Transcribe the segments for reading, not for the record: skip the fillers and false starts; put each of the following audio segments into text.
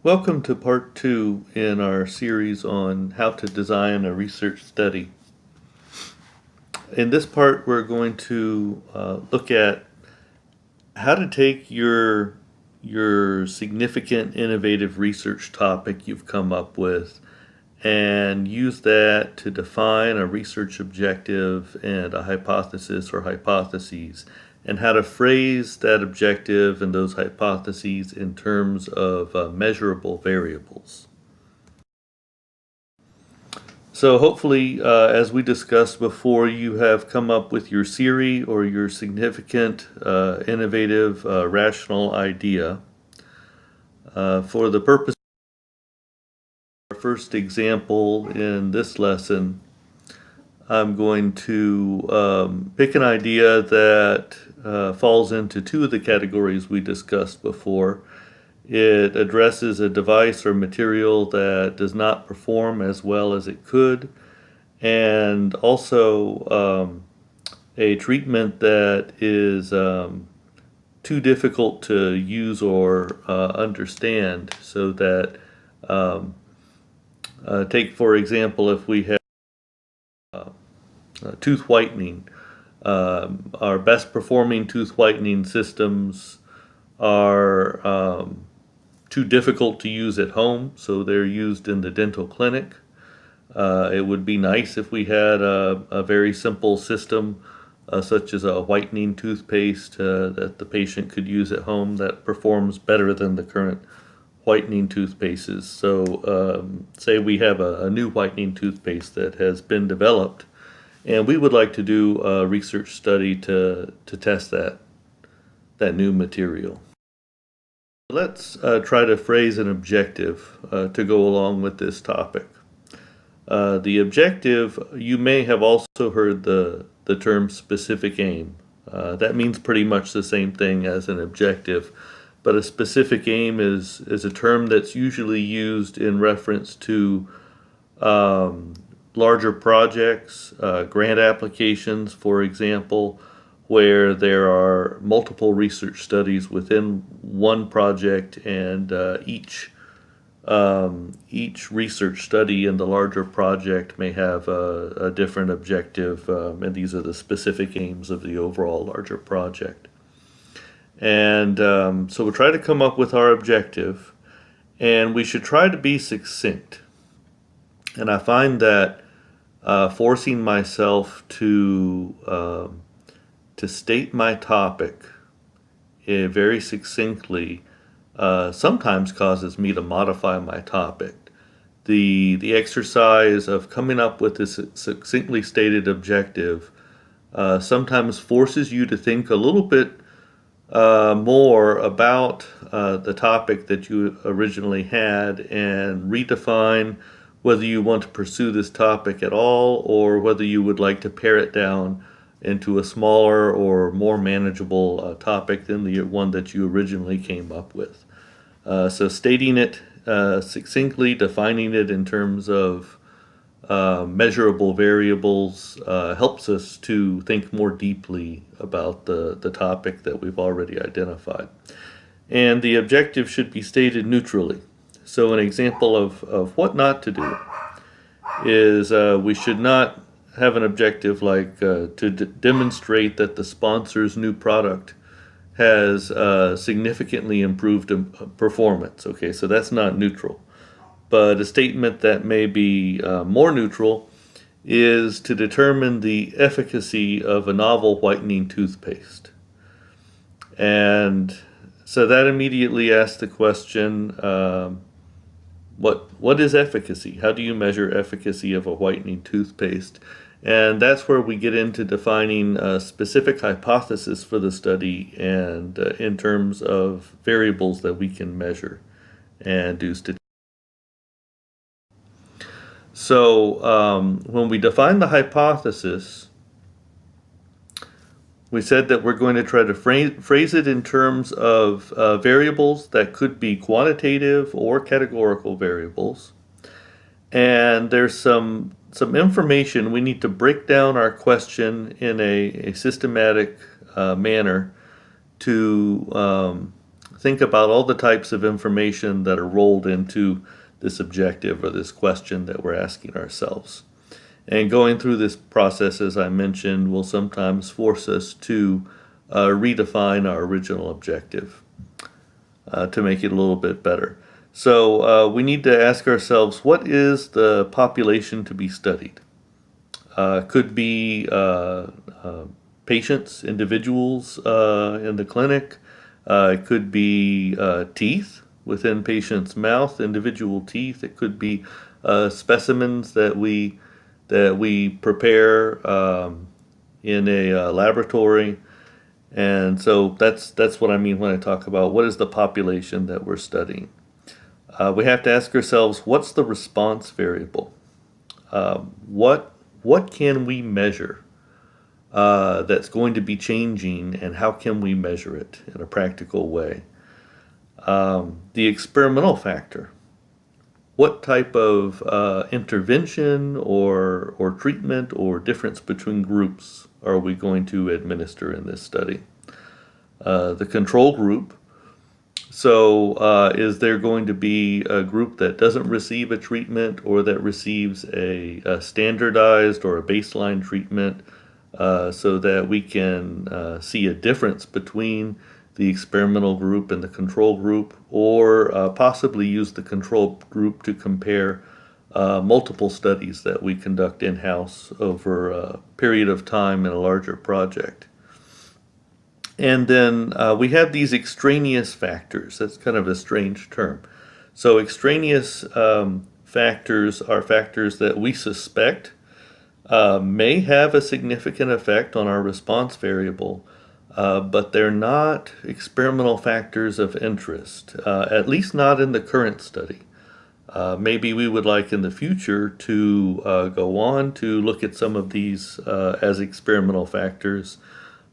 Welcome to part 2 in our series on how to design a research study. In this part, we're going to look at how to take your significant innovative research topic you've come up with and use that to define a research objective and a hypothesis or hypotheses, and how to phrase that objective and those hypotheses in terms of measurable variables. So hopefully, as we discussed before, you have come up with your SIRI or your significant, innovative, rational idea. For the purpose of our first example in this lesson, I'm going to pick an idea that falls into two of the categories we discussed before. It addresses a device or material that does not perform as well as it could, and also a treatment that is too difficult to use or understand, so that take for example, if we have tooth whitening. Our best performing tooth whitening systems are too difficult to use at home, so they're used in the dental clinic. It would be nice if we had a very simple system, such as a whitening toothpaste that the patient could use at home that performs better than the current whitening toothpastes. So say we have a new whitening toothpaste that has been developed, and we would like to do a research study to test that new material. Let's try to phrase an objective to go along with this topic. The objective, you may have also heard the term specific aim. That means pretty much the same thing as an objective, but a specific aim is a term that's usually used in reference to larger projects, grant applications, for example, where there are multiple research studies within one project, and each research study in the larger project may have a different objective, and these are the specific aims of the overall larger project. And so we'll try to come up with our objective, and we should try to be succinct. And I find that forcing myself to state my topic very succinctly sometimes causes me to modify my topic. The exercise of coming up with this succinctly stated objective sometimes forces you to think a little bit more about the topic that you originally had, and redefine whether you want to pursue this topic at all, or whether you would like to pare it down into a smaller or more manageable topic than the one that you originally came up with. So stating it succinctly, defining it in terms of measurable variables helps us to think more deeply about the topic that we've already identified. And the objective should be stated neutrally. So an example of what not to do is we should not have an objective like to demonstrate that the sponsor's new product has significantly improved performance. Okay, so that's not neutral. But a statement that may be more neutral is to determine the efficacy of a novel whitening toothpaste. And so that immediately asks the question, what is efficacy? How do you measure efficacy of a whitening toothpaste? And that's where we get into defining a specific hypothesis for the study, and in terms of variables that we can measure and do statistics. So when we define the hypothesis, we said that we're going to try to phrase it in terms of variables that could be quantitative or categorical variables. And there's some information. We need to break down our question in a systematic manner to think about all the types of information that are rolled into this objective or this question that we're asking ourselves. And going through this process, as I mentioned, will sometimes force us to redefine our original objective to make it a little bit better. So we need to ask ourselves, what is the population to be studied? Could be patients, individuals in the clinic. It could be teeth within patient's mouth, individual teeth. It could be specimens that we prepare in a laboratory. And so that's what I mean when I talk about what is the population that we're studying. We have to ask ourselves, what's the response variable? What can we measure that's going to be changing, and how can we measure it in a practical way? The experimental factor. What type of intervention or treatment or difference between groups are we going to administer in this study? The control group. So is there going to be a group that doesn't receive a treatment or that receives a standardized or a baseline treatment so that we can see a difference between the experimental group and the control group, or possibly use the control group to compare multiple studies that we conduct in-house over a period of time in a larger project. And then we have these extraneous factors. That's kind of a strange term. So extraneous factors are factors that we suspect may have a significant effect on our response variable, but they're not experimental factors of interest, at least not in the current study. Maybe we would like in the future to go on to look at some of these as experimental factors,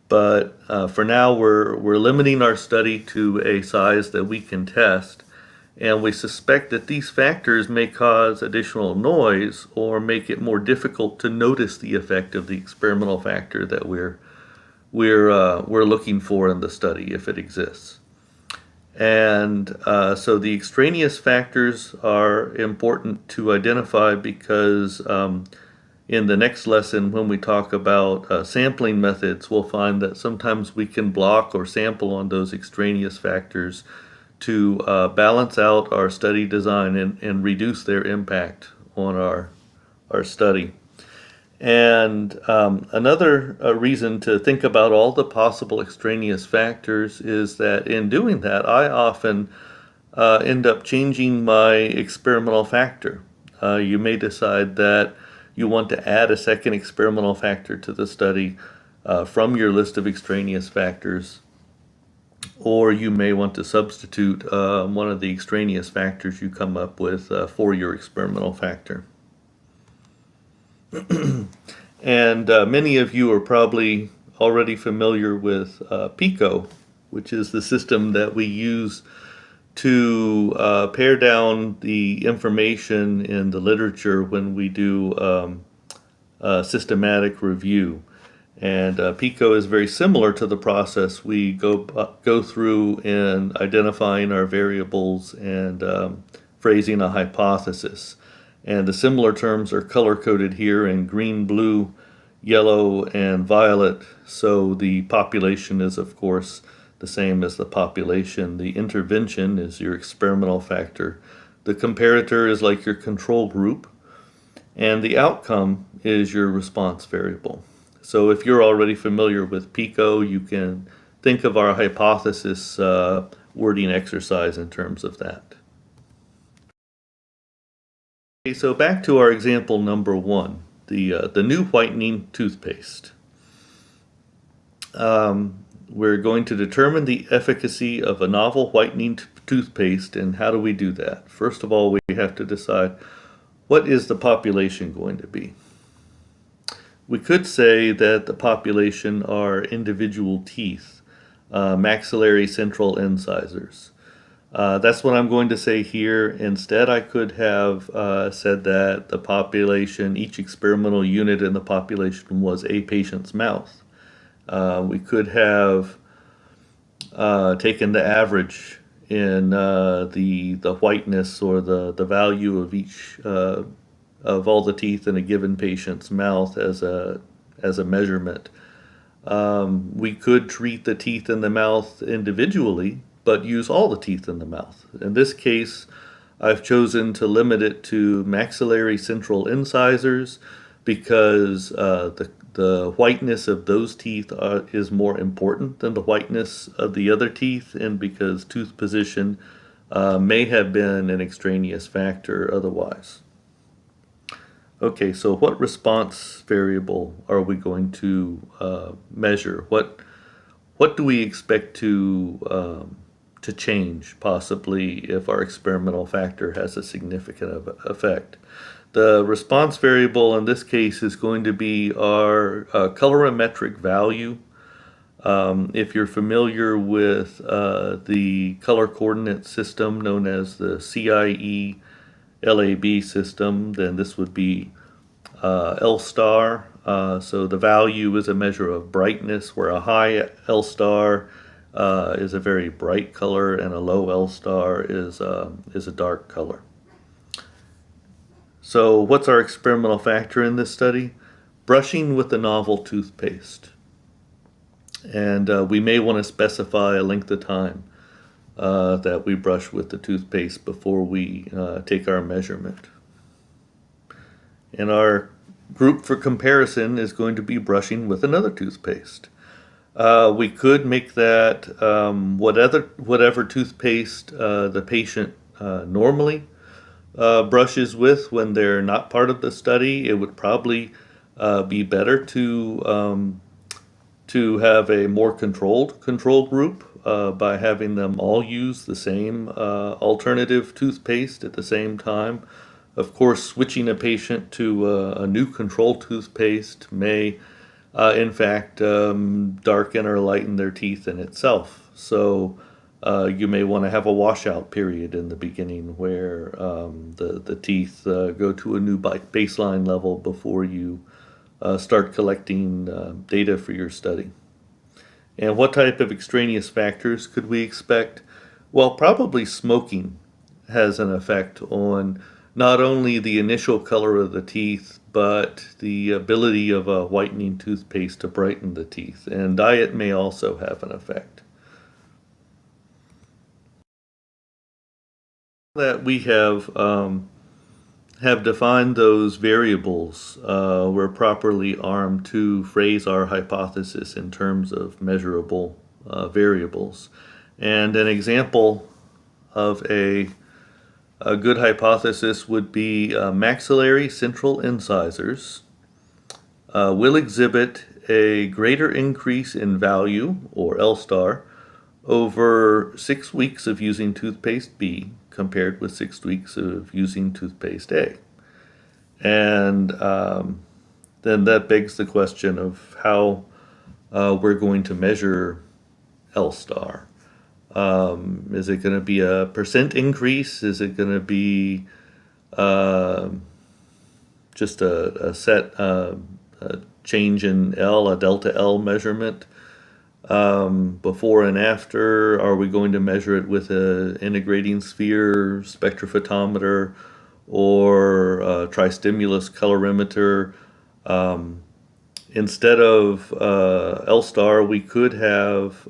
but for now we're limiting our study to a size that we can test, and we suspect that these factors may cause additional noise or make it more difficult to notice the effect of the experimental factor that we're looking for in the study, if it exists. And so the extraneous factors are important to identify because in the next lesson, when we talk about sampling methods, we'll find that sometimes we can block or sample on those extraneous factors to balance out our study design and reduce their impact on our study. And another reason to think about all the possible extraneous factors is that in doing that, I often end up changing my experimental factor. You may decide that you want to add a second experimental factor to the study from your list of extraneous factors, or you may want to substitute one of the extraneous factors you come up with for your experimental factor. And many of you are probably already familiar with PICO, which is the system that we use to pare down the information in the literature when we do systematic review. And PICO is very similar to the process we go through in identifying our variables and phrasing a hypothesis. And the similar terms are color-coded here in green, blue, yellow, and violet. So the population is, of course, the same as the population. The intervention is your experimental factor. The comparator is like your control group. And the outcome is your response variable. So if you're already familiar with PICO, you can think of our hypothesis wording exercise in terms of that. Okay, so back to our example number one, the new whitening toothpaste. We're going to determine the efficacy of a novel whitening toothpaste, and how do we do that? First of all, we have to decide, what is the population going to be? We could say that the population are individual teeth, maxillary central incisors. That's what I'm going to say here. Instead, I could have said that the population, each experimental unit in the population was a patient's mouth. We could have taken the average in the whiteness or the value of each of all the teeth in a given patient's mouth as a measurement. We could treat the teeth in the mouth individually, but use all the teeth in the mouth. In this case, I've chosen to limit it to maxillary central incisors because the whiteness of those teeth is more important than the whiteness of the other teeth, and because tooth position may have been an extraneous factor otherwise. Okay, so what response variable are we going to measure? What do we expect to change possibly if our experimental factor has a significant effect? The response variable in this case is going to be our colorimetric value. If you're familiar with the color coordinate system known as the CIE LAB system, then this would be L star. So the value is a measure of brightness, where a high L star is a very bright color and a low L star is a dark color. So what's our experimental factor in this study? Brushing with the novel toothpaste. And we may want to specify a length of time that we brush with the toothpaste before we take our measurement. And our group for comparison is going to be brushing with another toothpaste. We could make that whatever toothpaste the patient normally brushes with when they're not part of the study. It would probably be better to have a more control group by having them all use the same alternative toothpaste at the same time. Of course, switching a patient to a new control toothpaste may, in fact, darken or lighten their teeth in itself. So you may want to have a washout period in the beginning where the teeth go to a new baseline level before you start collecting data for your study. And what type of extraneous factors could we expect? Well, probably smoking has an effect on not only the initial color of the teeth, but the ability of a whitening toothpaste to brighten the teeth. And diet may also have an effect. That we have defined those variables, we're properly armed to phrase our hypothesis in terms of measurable variables. And an example of a good hypothesis would be maxillary central incisors will exhibit a greater increase in value, or L star, over 6 weeks of using toothpaste B compared with 6 weeks of using toothpaste A. And then that begs the question of how we're going to measure L star. Is it going to be a percent increase? Is it going to be just a set a change in L, a delta L measurement? Before and after, are we going to measure it with an integrating sphere spectrophotometer or a tristimulus colorimeter? Instead of L star, we could have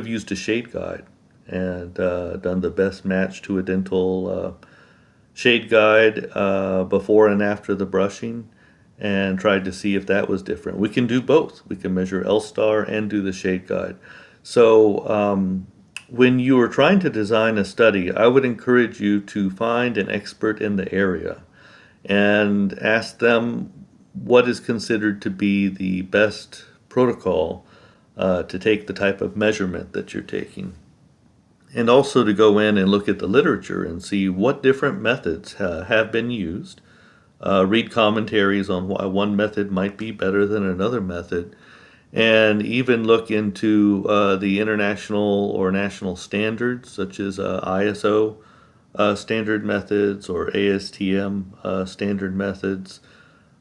used a shade guide and done the best match to a dental shade guide before and after the brushing, and tried to see if that was different. We can do both. We can measure L star and do the shade guide. So when you are trying to design a study, I would encourage you to find an expert in the area and ask them what is considered to be the best protocol to take the type of measurement that you're taking. And also to go in and look at the literature and see what different methods have been used. Read commentaries on why one method might be better than another method, and even look into the international or national standards, such as ISO standard methods or ASTM standard methods,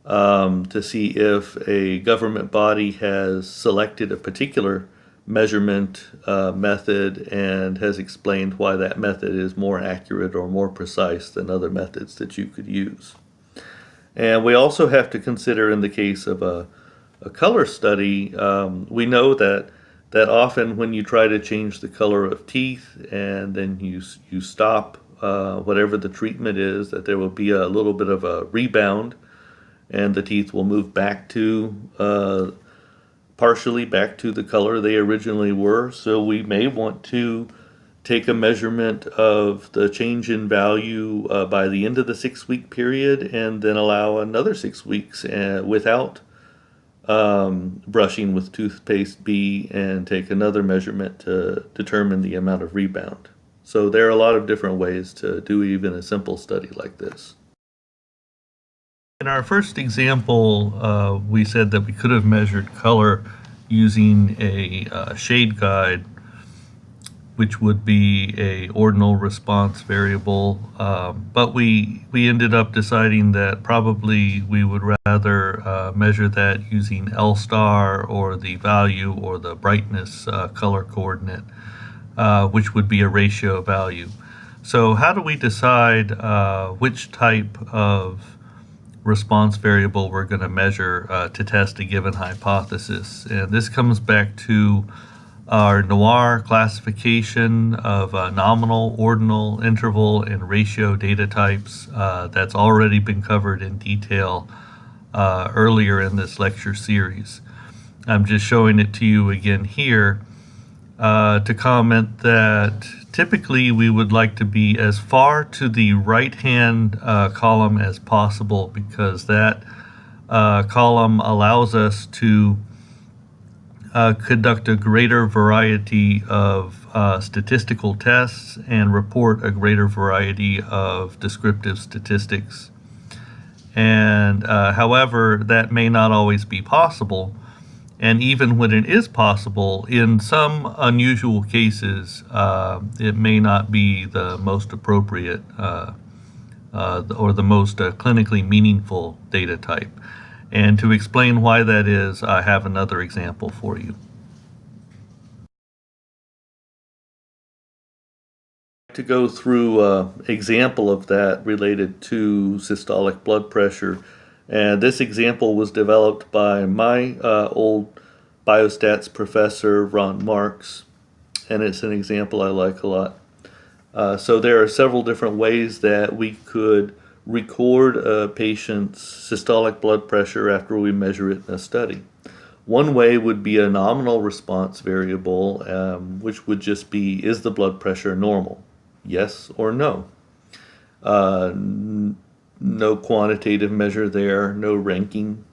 to see if a government body has selected a particular measurement method and has explained why that method is more accurate or more precise than other methods that you could use. And we also have to consider, in the case of a color study, we know that often when you try to change the color of teeth and then you stop whatever the treatment is, that there will be a little bit of a rebound and the teeth will move back to partially back to the color they originally were. So we may want to take a measurement of the change in value by the end of the 6-week period and then allow another 6 weeks without brushing with toothpaste B and take another measurement to determine the amount of rebound. So there are a lot of different ways to do even a simple study like this. In our first example, we said that we could have measured color using a shade guide, which would be a ordinal response variable, but we ended up deciding that probably we would rather measure that using L star or the value or the brightness color coordinate, which would be a ratio value. So how do we decide which type of response variable we're going to measure to test a given hypothesis? And this comes back to our NOIR classification of nominal, ordinal, interval, and ratio data types. That's already been covered in detail earlier in this lecture series. I'm just showing it to you again here to comment that typically we would like to be as far to the right-hand column as possible, because that column allows us to conduct a greater variety of statistical tests and report a greater variety of descriptive statistics. And however, that may not always be possible. And even when it is possible, in some unusual cases, it may not be the most appropriate or the most clinically meaningful data type. And to explain why that is, I have another example for you. To go through an example of that related to systolic blood pressure. And this example was developed by my old biostats professor, Ron Marks, and it's an example I like a lot. So there are several different ways that we could record a patient's systolic blood pressure after we measure it in a study. One way would be a nominal response variable, which would just be, is the blood pressure normal? Yes or no? No quantitative measure there, no ranking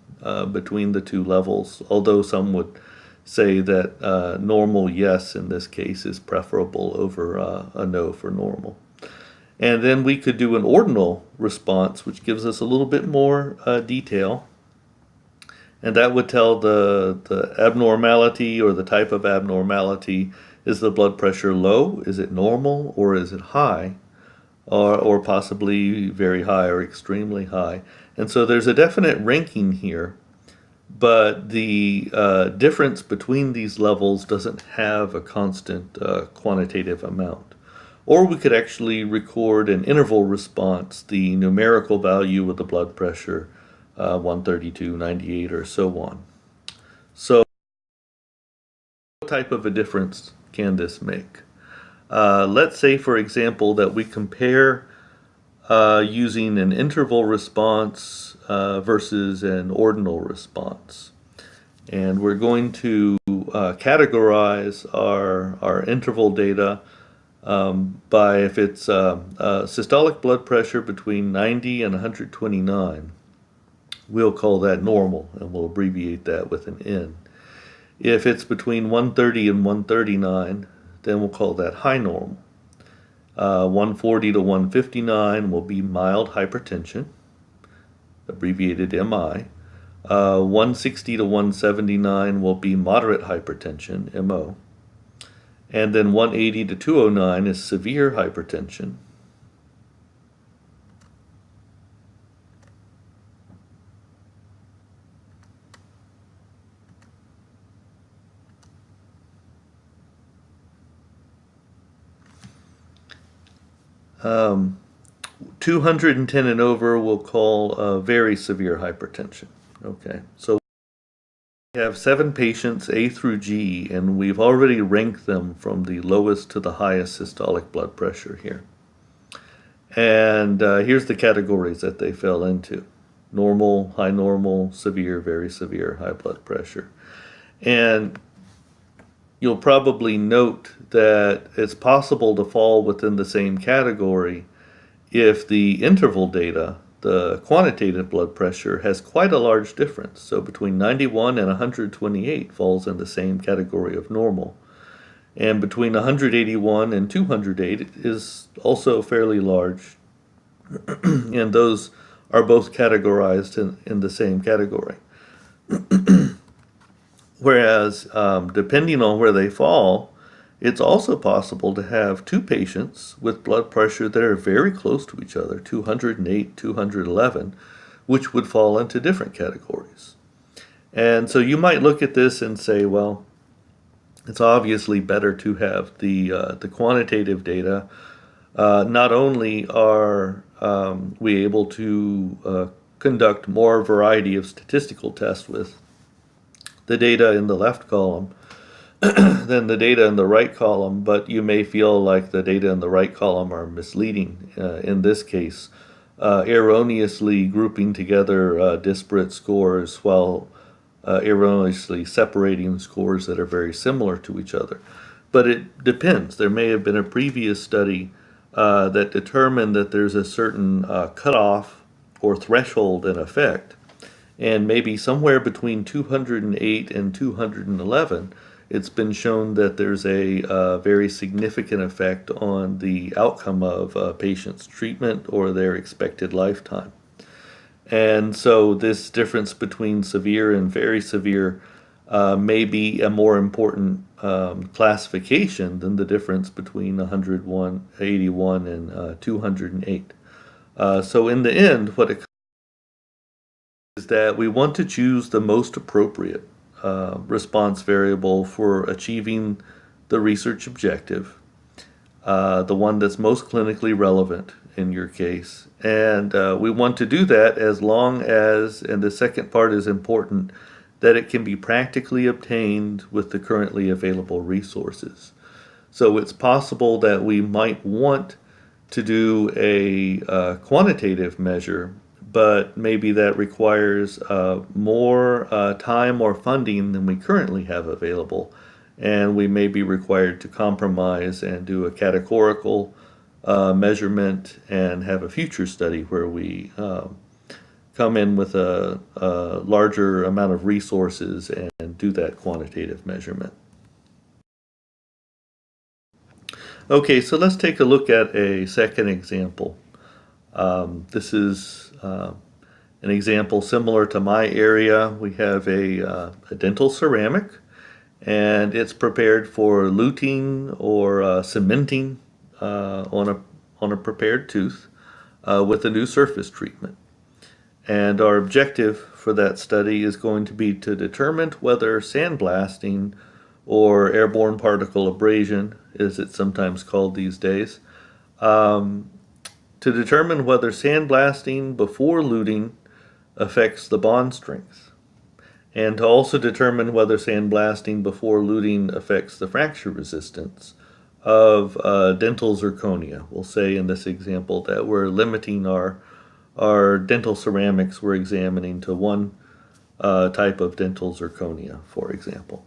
between the two levels, although some would say that normal yes in this case is preferable over a no for normal. And then we could do an ordinal response, which gives us a little bit more detail. And that would tell the abnormality or the type of abnormality. Is the blood pressure low? Is it normal? Or is it high? Or possibly very high or extremely high. And so there's a definite ranking here, but the difference between these levels doesn't have a constant quantitative amount. Or we could actually record an interval response, the numerical value of the blood pressure, 132, 98, or so on. So what type of a difference can this make? Let's say, for example, that we compare using an interval response versus an ordinal response. And we're going to categorize our interval data by if it's systolic blood pressure between 90 and 129. We'll call that normal, and we'll abbreviate that with an N. If it's between 130 and 139, then we'll call that high normal. 140 to 159 will be mild hypertension, abbreviated MI. 160 to 179 will be moderate hypertension, MO. And then 180 to 209 is severe hypertension. 210 and over we'll call very severe hypertension. Okay, so we have 7 patients, A through G, and we've already ranked them from the lowest to the highest systolic blood pressure here. And here's the categories that they fell into: normal, high normal, severe, very severe, high blood pressure. And you'll probably note that it's possible to fall within the same category if the interval data, the quantitative blood pressure, has quite a large difference. So between 91 and 128 falls in the same category of normal. And between 181 and 208 is also fairly large. And those are both categorized in the same category. Whereas, depending on where they fall, it's also possible to have 2 patients with blood pressure that are very close to each other, 208, 211, which would fall into different categories. And so you might look at this and say, well, it's obviously better to have the quantitative data. Not only are we able to conduct more variety of statistical tests with the data in the left column than the data in the right column, but you may feel like the data in the right column are misleading in this case, erroneously grouping together disparate scores while erroneously separating scores that are very similar to each other. But it depends. There may have been a previous study that determined that there's a certain cutoff or threshold in effect, and maybe somewhere between 208 and 211, it's been shown that there's a very significant effect on the outcome of a patient's treatment or their expected lifetime. And so this difference between severe and very severe may be a more important classification than the difference between 181 and 208. So in the end, what it is that we want to choose the most appropriate response variable for achieving the research objective, the one that's most clinically relevant in your case. And we want to do that as long as, and the second part is important, that it can be practically obtained with the currently available resources. So it's possible that we might want to do a quantitative measure, but maybe that requires more time or funding than we currently have available, and we may be required to compromise and do a categorical measurement and have a future study where we come in with a larger amount of resources and do that quantitative measurement. Okay, so let's take a look at a second example. This is an example similar to my area. We have a dental ceramic, and it's prepared for luting or cementing on a prepared tooth with a new surface treatment. And our objective for that study is going to be to determine whether sandblasting or airborne particle abrasion, as it's sometimes called these days, to determine whether sandblasting before luting affects the bond strength, and to also determine whether sandblasting before luting affects the fracture resistance of dental zirconia. We'll say in this example that we're limiting our dental ceramics we're examining to one type of dental zirconia, for example.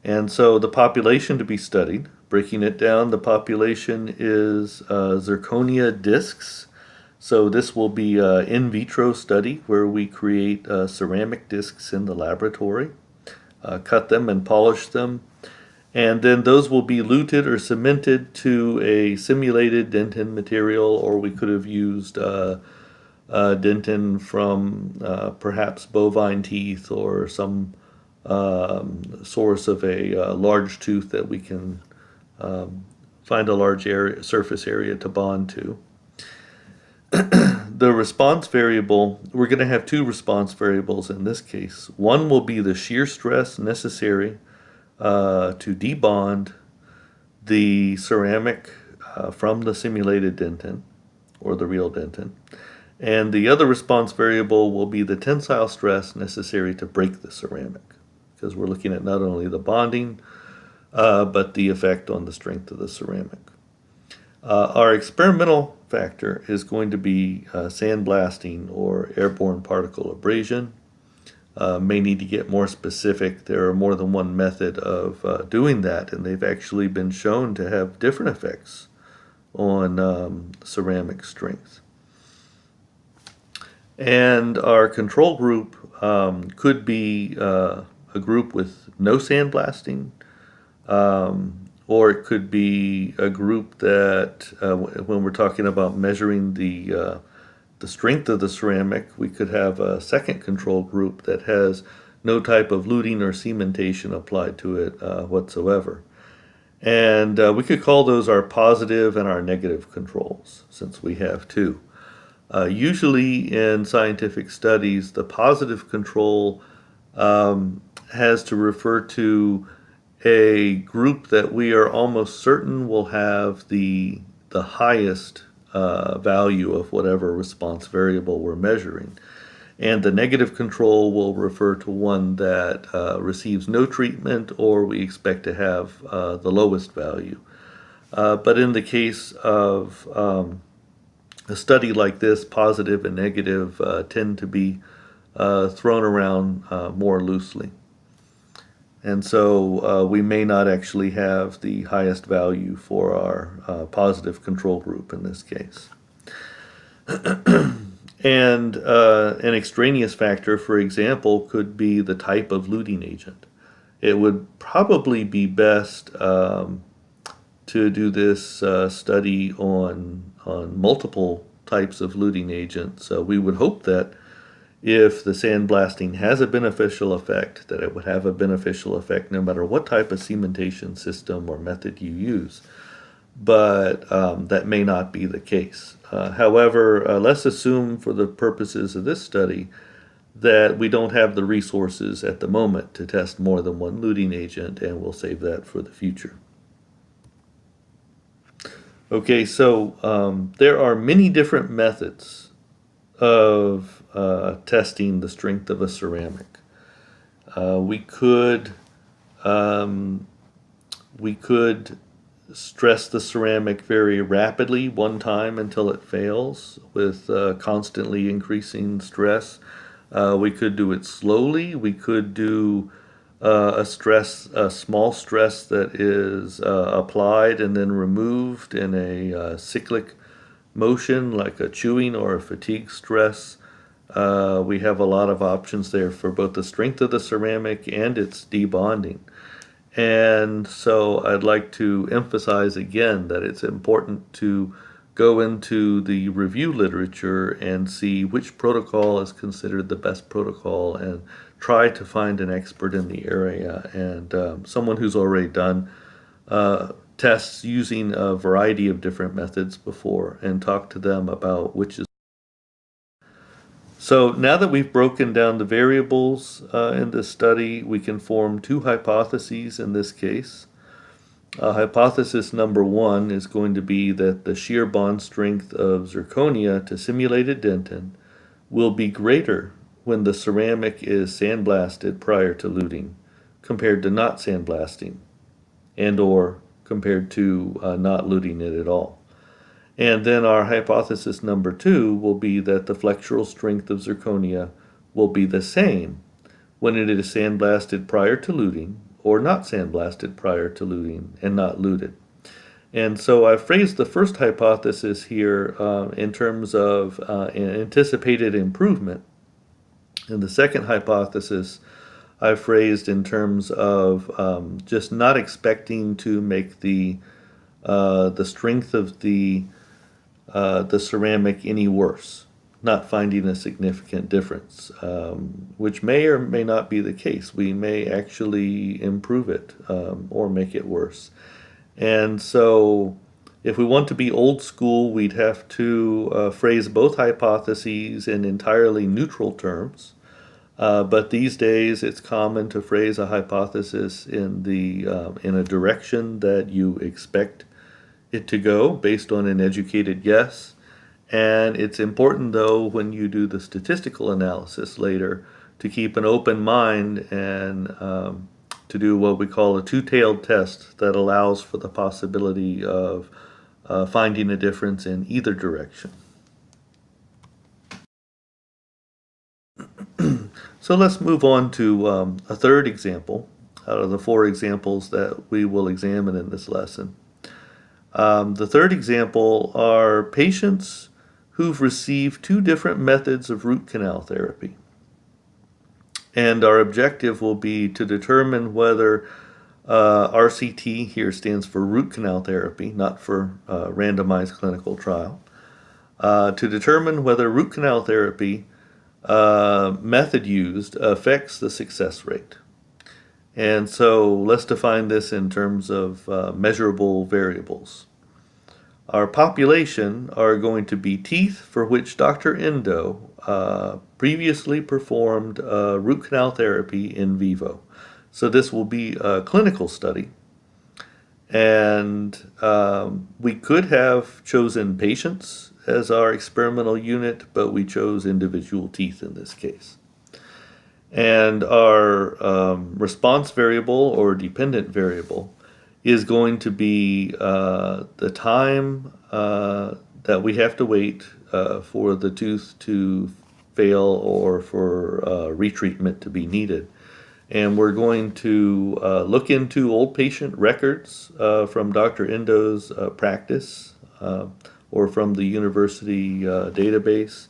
And so the population to be studied, breaking it down, the population is zirconia discs. So this will be an in vitro study where we create ceramic discs in the laboratory, cut them and polish them, and then those will be luted or cemented to a simulated dentin material, or we could have used dentin from perhaps bovine teeth or some source of a large tooth that we can find a large surface area to bond to. The response variable, we're going to have 2 response variables in this case. One will be the shear stress necessary to debond the ceramic from the simulated dentin, or the real dentin. And the other response variable will be the tensile stress necessary to break the ceramic, because we're looking at not only the bonding, but the effect on the strength of the ceramic. Our experimental factor is going to be sandblasting or airborne particle abrasion. May need to get more specific. There are more than one method of doing that, and they've actually been shown to have different effects on ceramic strength. And our control group could be a group with no sandblasting, or it could be a group that, when we're talking about measuring the strength of the ceramic, we could have a second control group that has no type of luting or cementation applied to it whatsoever. And we could call those our positive and our negative controls, since we have two. Usually in scientific studies, the positive control has to refer to a group that we are almost certain will have the highest value of whatever response variable we're measuring. And the negative control will refer to one that receives no treatment, or we expect to have the lowest value. But in the case of a study like this, positive and negative tend to be thrown around more loosely. And so we may not actually have the highest value for our positive control group in this case. And an extraneous factor, for example, could be the type of luting agent. It would probably be best to do this study on multiple types of luting agents. So we would hope that if the sandblasting has a beneficial effect, that it would have a beneficial effect no matter what type of cementation system or method you use. But that may not be the case. However, let's assume for the purposes of this study that we don't have the resources at the moment to test more than one luting agent, and we'll save that for the future. Okay, so there are many different methods of testing the strength of a ceramic. We could stress the ceramic very rapidly one time until it fails with constantly increasing stress. We could do it slowly. We could do a small stress that is applied and then removed in a cyclic motion, like a chewing or a fatigue stress. We have a lot of options there for both the strength of the ceramic and its debonding. And so I'd like to emphasize again that it's important to go into the review literature and see which protocol is considered the best protocol, and try to find an expert in the area and someone who's already done tests using a variety of different methods before, and talk to them about which is. So now that we've broken down the variables in this study, we can form two hypotheses in this case. Hypothesis number one is going to be that the shear bond strength of zirconia to simulated dentin will be greater when the ceramic is sandblasted prior to luting compared to not sandblasting, and or compared to not luting it at all. And then our hypothesis number two will be that the flexural strength of zirconia will be the same when it is sandblasted prior to luting or not sandblasted prior to luting and not luted. And so I phrased the first hypothesis here in terms of anticipated improvement. And the second hypothesis I phrased in terms of just not expecting to make the strength of the ceramic any worse, not finding a significant difference, which may or may not be the case. We may actually improve it or make it worse. And so if we want to be old school, we'd have to phrase both hypotheses in entirely neutral terms. But these days it's common to phrase a hypothesis in a direction that you expect it to go based on an educated guess. And it's important, though, when you do the statistical analysis later, to keep an open mind and to do what we call a two-tailed test that allows for the possibility of finding a difference in either direction. So let's move on to a third example out of the four examples that we will examine in this lesson. The third example are patients who've received two different methods of root canal therapy. And our objective will be to determine whether RCT, here stands for root canal therapy, not for randomized clinical trial, to determine whether root canal therapy method used affects the success rate. And so let's define this in terms of measurable variables. Our population are going to be teeth for which Dr. Endo previously performed root canal therapy in vivo. So this will be a clinical study. And we could have chosen patients as our experimental unit, but we chose individual teeth in this case. And our response variable or dependent variable is going to be the time that we have to wait for the tooth to fail or for retreatment to be needed. And we're going to look into old patient records from Dr. Endo's practice or from the university database,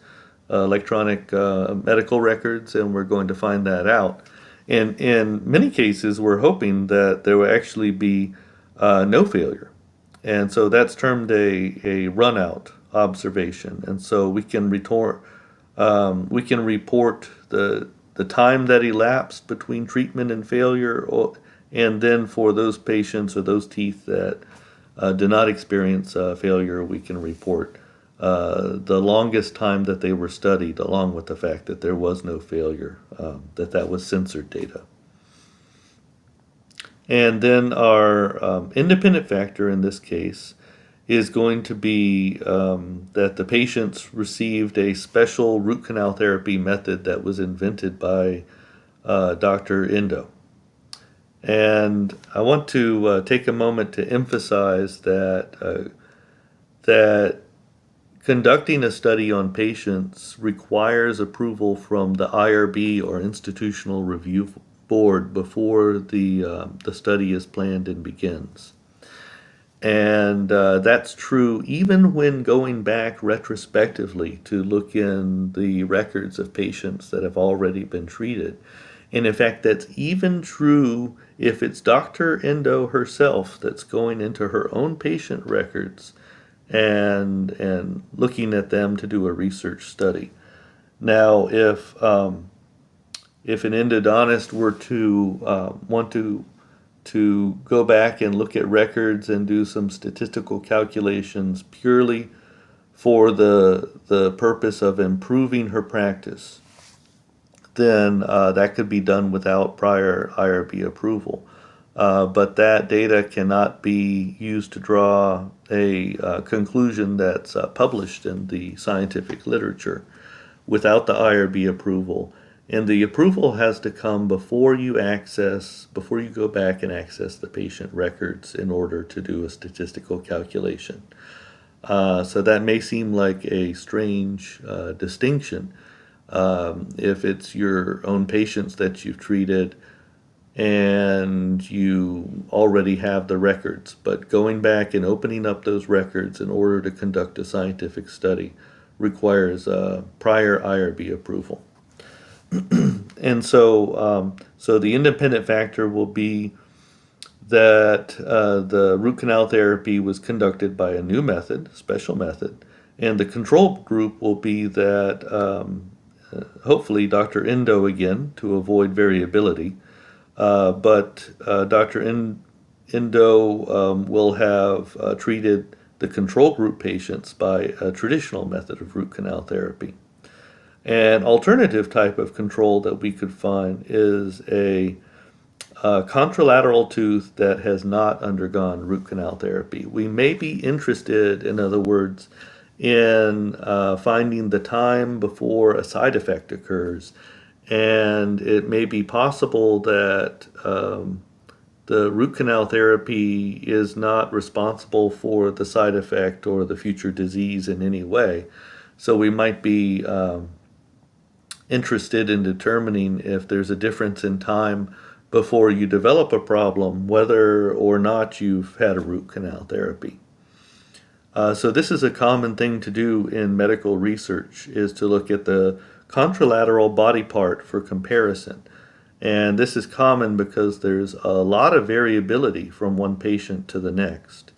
electronic medical records, and we're going to find that out. And in many cases, we're hoping that there will actually be no failure. And so that's termed a run-out observation. And so we can report the time that elapsed between treatment and failure, and then for those patients or those teeth that did not experience failure, we can report the longest time that they were studied, along with the fact that there was no failure, that was censored data. And then our independent factor in this case is going to be that the patients received a special root canal therapy method that was invented by Dr. Endo. And I want to take a moment to emphasize that conducting a study on patients requires approval from the IRB or Institutional Review Board before the study is planned and begins. And that's true even when going back retrospectively to look in the records of patients that have already been treated. And in fact, that's even true if it's Dr. Endo herself that's going into her own patient records and looking at them to do a research study. Now, if an endodontist were to want to go back and look at records and do some statistical calculations purely for the purpose of improving her practice, then that could be done without prior IRB approval. But that data cannot be used to draw a conclusion that's published in the scientific literature without the IRB approval. And the approval has to come before you go back and access the patient records in order to do a statistical calculation. So that may seem like a strange distinction. If it's your own patients that you've treated and you already have the records, but going back and opening up those records in order to conduct a scientific study requires prior IRB approval. And so the independent factor will be that the root canal therapy was conducted by a new method, special method, and the control group will be that hopefully Dr. Endo again to avoid variability, but Dr. Endo will have treated the control group patients by a traditional method of root canal therapy. An alternative type of control that we could find is a contralateral tooth that has not undergone root canal therapy. We may be interested, in other words, in finding the time before a side effect occurs. And it may be possible that the root canal therapy is not responsible for the side effect or the future disease in any way. So we might be interested in determining if there's a difference in time before you develop a problem, whether or not you've had a root canal therapy. So this is a common thing to do in medical research, is to look at the contralateral body part for comparison. And this is common because there's a lot of variability from one patient to the next.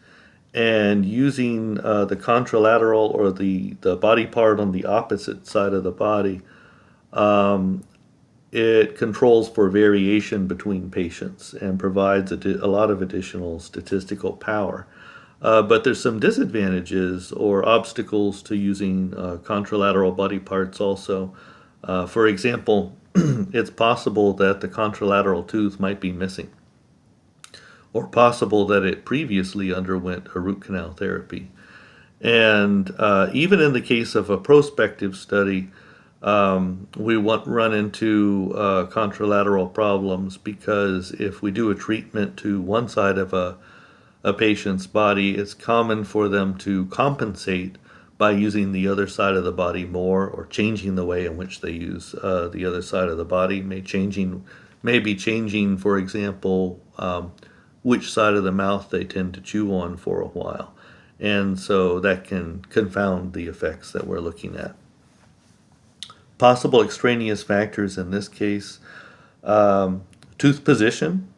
And using the contralateral, or the body part on the opposite side of the body, it controls for variation between patients and provides a lot of additional statistical power. But there's some disadvantages or obstacles to using contralateral body parts also. For example, it's possible that the contralateral tooth might be missing, or possible that it previously underwent a root canal therapy. And even in the case of a prospective study, we won't run into contralateral problems, because if we do a treatment to one side of a patient's body, it's common for them to compensate by using the other side of the body more, or changing the way in which they use the other side of the body. May be changing, for example, which side of the mouth they tend to chew on for a while. And so that can confound the effects that we're looking at. Possible extraneous factors in this case: tooth position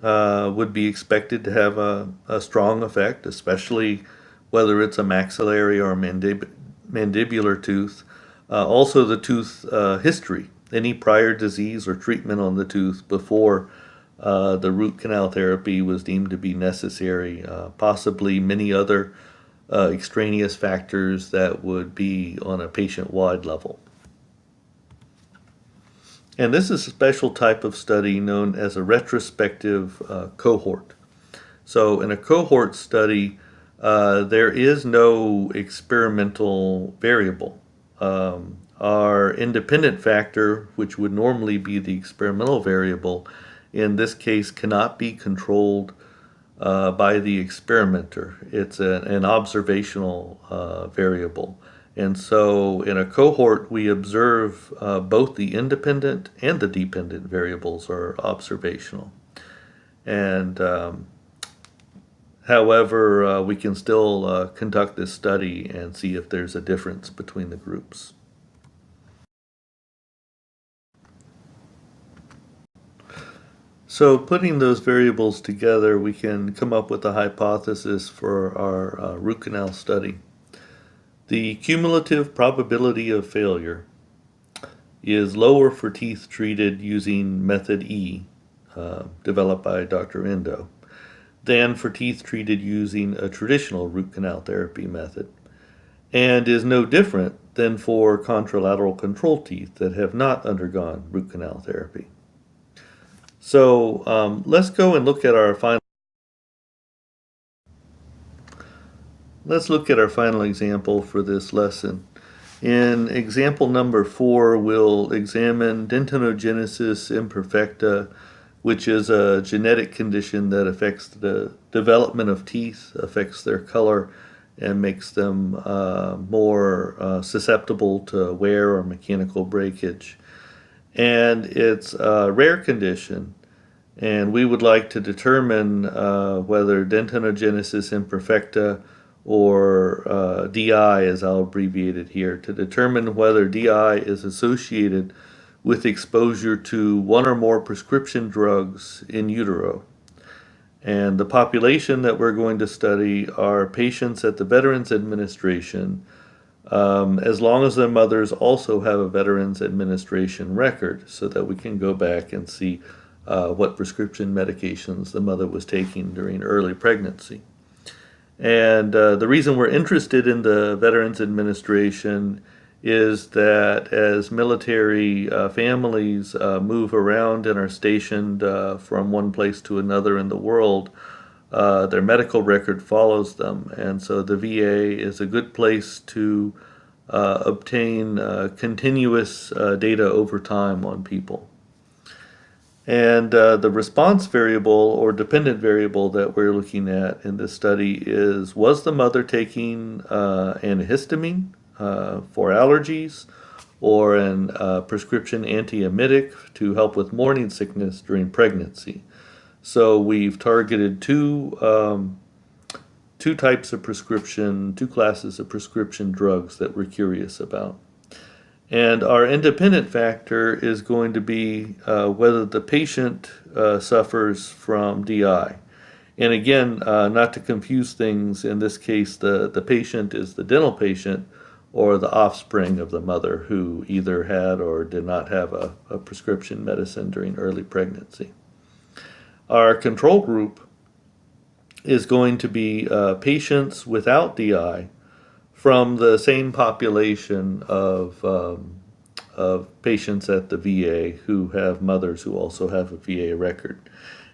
would be expected to have a strong effect, especially whether it's a maxillary or a mandibular tooth. Also the tooth history, any prior disease or treatment on the tooth before the root canal therapy was deemed to be necessary. Possibly many other extraneous factors that would be on a patient-wide level. And this is a special type of study known as a retrospective cohort. So in a cohort study, there is no experimental variable. Our independent factor, which would normally be the experimental variable, in this case cannot be controlled by the experimenter. It's an observational variable. And so in a cohort, we observe both the independent and the dependent variables are observational. And however, we can still conduct this study and see if there's a difference between the groups. So putting those variables together, we can come up with a hypothesis for our root canal study. The cumulative probability of failure is lower for teeth treated using method E, developed by Dr. Endo, than for teeth treated using a traditional root canal therapy method, and is no different than for contralateral control teeth that have not undergone root canal therapy. So let's go and look at our final example for this lesson. In example number 4, we'll examine dentinogenesis imperfecta, which is a genetic condition that affects the development of teeth, affects their color, and makes them more susceptible to wear or mechanical breakage. And it's a rare condition, and we would like to determine whether dentinogenesis imperfecta, or DI as I'll abbreviate it here, to determine whether DI is associated with exposure to one or more prescription drugs in utero. And the population that we're going to study are patients at the Veterans Administration, as long as their mothers also have a Veterans Administration record, so that we can go back and see what prescription medications the mother was taking during early pregnancy. And the reason we're interested in the Veterans Administration is that as military families move around and are stationed from one place to another in the world, their medical record follows them. And so the VA is a good place to obtain continuous data over time on people. And the response variable or dependent variable that we're looking at in this study is, was the mother taking antihistamine for allergies or an prescription antiemetic to help with morning sickness during pregnancy? So we've targeted two types of prescription, two classes of prescription drugs that we're curious about. And our independent factor is going to be whether the patient suffers from DI. And again, not to confuse things, in this case, the patient is the dental patient or the offspring of the mother who either had or did not have a prescription medicine during early pregnancy. Our control group is going to be patients without DI from the same population of patients at the VA who have mothers who also have a VA record.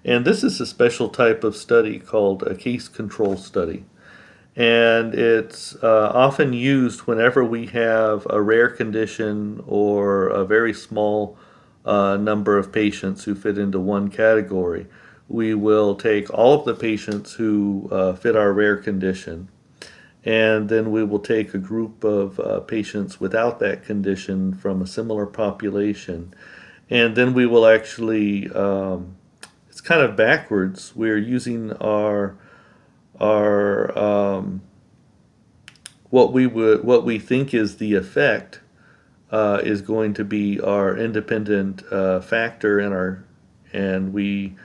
And this is a special type of study called a case control study. And it's often used whenever we have a rare condition or a very small number of patients who fit into one category. We will take all of the patients who fit our rare condition, and then we will take a group of patients without that condition from a similar population, and then we will actually, it's kind of backwards. We're using our what we think is the effect is going to be our independent factor and we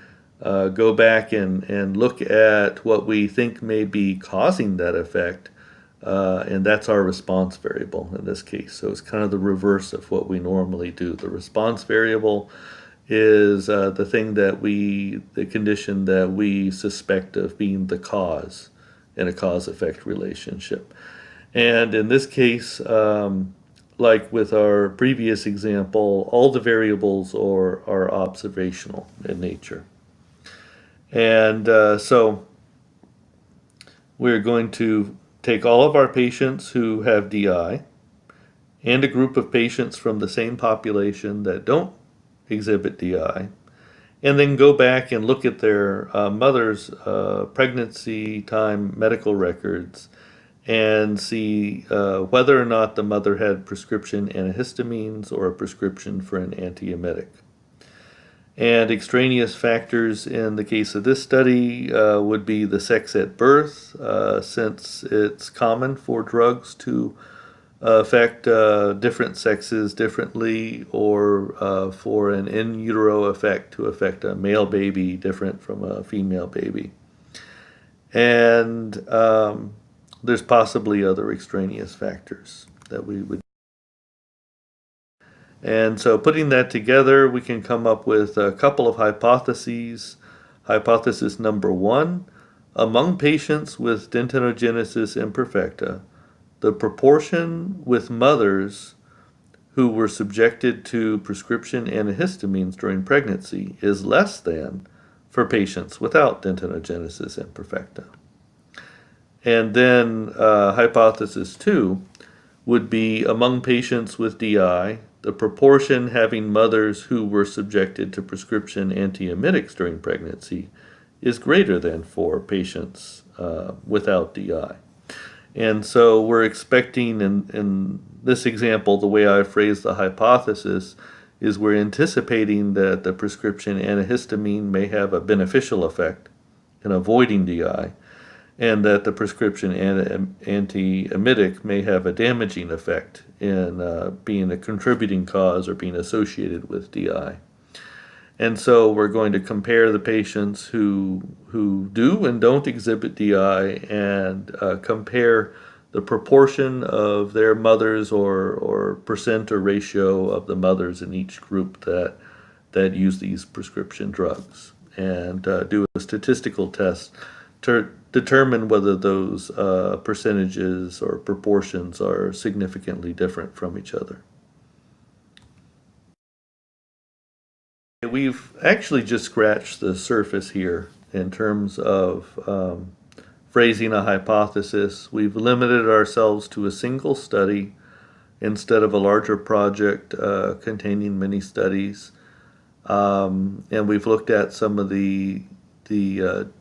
go back and look at what we think may be causing that effect, and that's our response variable in this case. So it's kind of the reverse of what we normally do. The response variable is the condition that we suspect of being the cause in a cause-effect relationship. And in this case, like with our previous example, all the variables are observational in nature. And so we're going to take all of our patients who have DI and a group of patients from the same population that don't exhibit DI, and then go back and look at their mother's pregnancy time medical records and see whether or not the mother had prescription antihistamines or a prescription for an antiemetic. And extraneous factors in the case of this study would be the sex at birth, since it's common for drugs to affect different sexes differently, or for an in utero effect to affect a male baby different from a female baby. And there's possibly other extraneous factors that we would. And so putting that together, we can come up with a couple of hypotheses. Hypothesis number one, among patients with dentinogenesis imperfecta, the proportion with mothers who were subjected to prescription antihistamines during pregnancy is less than for patients without dentinogenesis imperfecta. And then hypothesis two would be, among patients with DI, the proportion having mothers who were subjected to prescription antiemetics during pregnancy is greater than for patients without DI. And so we're expecting in this example, the way I phrase the hypothesis is we're anticipating that the prescription antihistamine may have a beneficial effect in avoiding DI, and that the prescription antiemetic may have a damaging effect in being a contributing cause or being associated with DI. And so we're going to compare the patients who do and don't exhibit DI and compare the proportion of their mothers or percent or ratio of the mothers in each group that use these prescription drugs, and do a statistical test to determine whether those percentages or proportions are significantly different from each other. We've actually just scratched the surface here in terms of phrasing a hypothesis. We've limited ourselves to a single study instead of a larger project containing many studies. And we've looked at some of the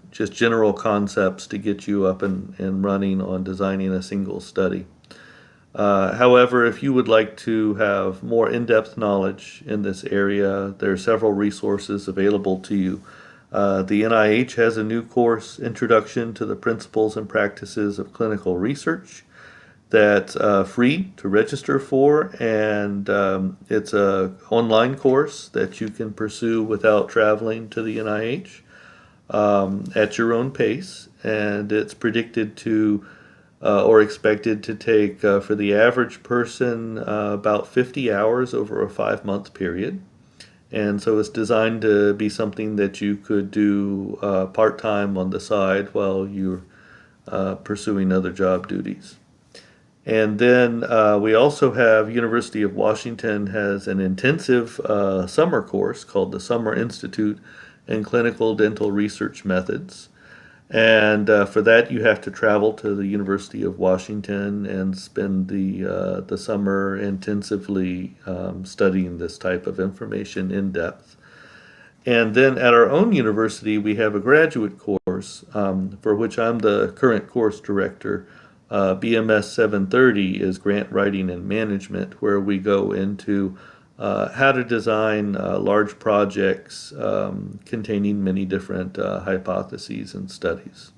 just general concepts to get you up and running on designing a single study. However, if you would like to have more in-depth knowledge in this area, there are several resources available to you. The NIH has a new course, Introduction to the Principles and Practices of Clinical Research, that's free to register for, and it's an online course that you can pursue without traveling to the NIH at your own pace, and it's predicted to or expected to take, for the average person, about 50 hours over a 5-month period. And so it's designed to be something that you could do part-time on the side while you're pursuing other job duties. And then we also have University of Washington has an intensive summer course called the Summer Institute in Clinical Dental Research Methods. And for that, you have to travel to the University of Washington and spend the summer intensively studying this type of information in depth. And then at our own university, we have a graduate course for which I'm the current course director. BMS 730 is Grant Writing and Management, where we go into how to design large projects containing many different hypotheses and studies.